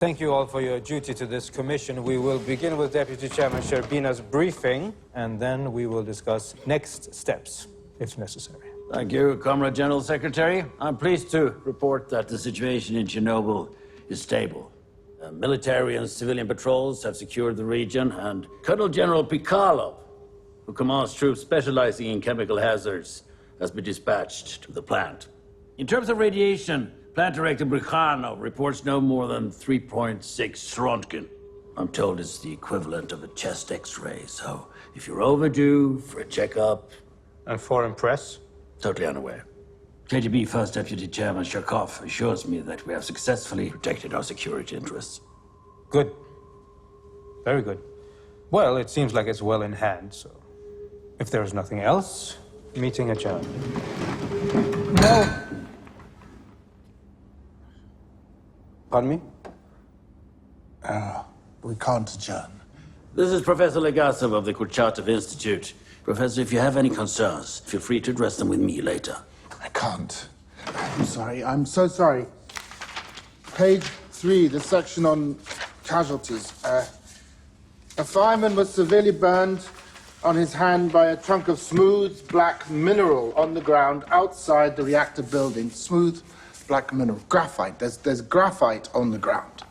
Thank you all for your duty to this commission. We will begin with Deputy Chairman Sherbina's briefing, and then we will discuss next steps, if necessary. Thank you, Comrade General Secretary. I'm pleased to report that the situation in Chernobyl is stable. Military and civilian patrols have secured the region, and Colonel General Piccolo, who commands troops specializing in chemical hazards, has been dispatched to the plant. In terms of radiation, Plant Director Bricano reports no more than 3.6 Röntgen. I'm told it's the equivalent of a chest X-ray, so if you're overdue for a checkup... And foreign press? Totally unaware. KGB First Deputy Chairman Sharkov assures me that we have successfully protected our security interests. Good. Very good. Well, it seems like it's well in hand, so... If there is nothing else, meeting adjourned. No. Pardon me? We can't adjourn. This is Professor Legasov of the Kurchatov Institute. Professor, if you have any concerns, feel free to address them with me later. I can't. I'm sorry. I'm so sorry. Page 3, the section on casualties. A fireman was severely burned on his hand by a chunk of smooth black mineral on the ground outside the reactor building. Smooth black mineral. Graphite. There's graphite on the ground.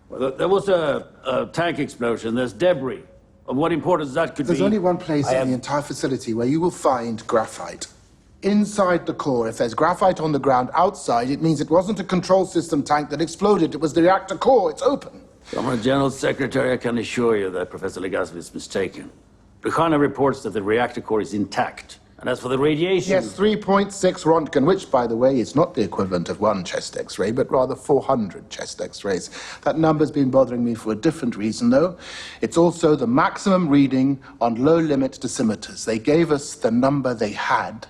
Well, there was a tank explosion. There's debris. Of what importance that could be... There's only one place in the entire facility where you will find graphite. Inside the core. If there's graphite on the ground outside, it means it wasn't a control system tank that exploded. It was the reactor core. It's open. Comrade General Secretary, I can assure you that Professor Legasov is mistaken. Bricano reports that the reactor core is intact. And as for the radiation... Yes, 3.6 Röntgen, which, by the way, is not the equivalent of one chest X-ray, but rather 400 chest X-rays. That number's been bothering me for a different reason, though. It's also the maximum reading on low-limit dosimeters. They gave us the number they had.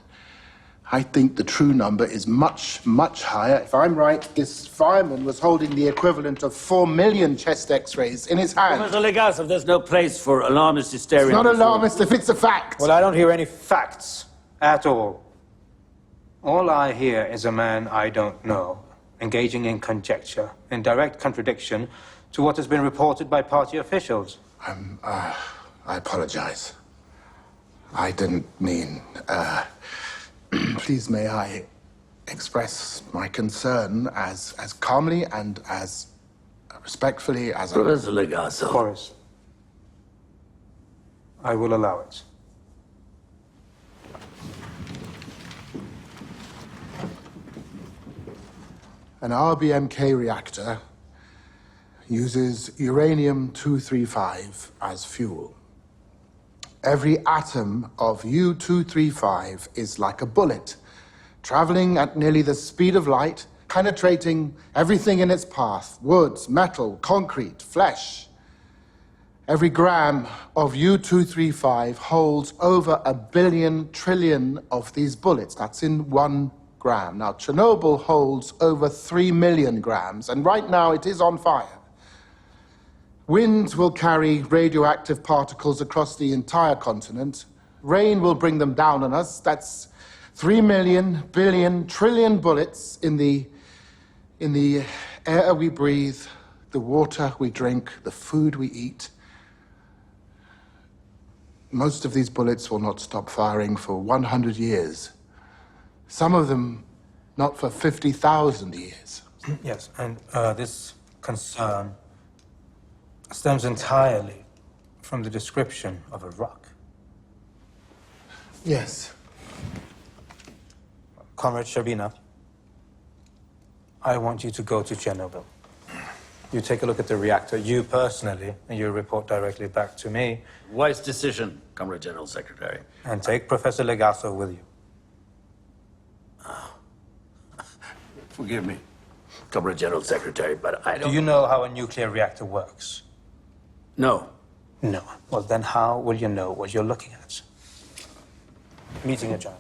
I think the true number is much, much higher. If I'm right, this fireman was holding the equivalent of 4 million chest X-rays in his hand. Professor Legasov, there's no place for alarmist hysteria. It's not alarmist if it's a fact. Well, I don't hear any facts at all. All I hear is a man I don't know, engaging in conjecture, in direct contradiction to what has been reported by party officials. I apologize. I didn't mean, please, may I express my concern as calmly and as respectfully as Professor Legasov. Boris, I will allow it. An RBMK reactor uses uranium-235 as fuel. Every atom of U-235 is like a bullet, traveling at nearly the speed of light, penetrating everything in its path: woods, metal, concrete, flesh. Every gram of U-235 holds over 1 billion trillion of these bullets. That's in 1 gram. Now, Chernobyl holds over 3 million grams, and right now it is on fire. Winds will carry radioactive particles across the entire continent. Rain will bring them down on us. That's 3 million, billion, trillion bullets in the air we breathe, the water we drink, the food we eat. Most of these bullets will not stop firing for 100 years. Some of them not for 50,000 years. Yes, and this concern stems entirely from the description of a rock. Yes. Comrade Sherbina, I want you to go to Chernobyl. You take a look at the reactor, you personally, and you report directly back to me. Wise decision, Comrade General Secretary. And take Professor Legasov with you. Forgive me, Comrade General Secretary, but I don't... Do you know how a nuclear reactor works? No. No. Well, then how will you know what you're looking at? Meeting adjourned.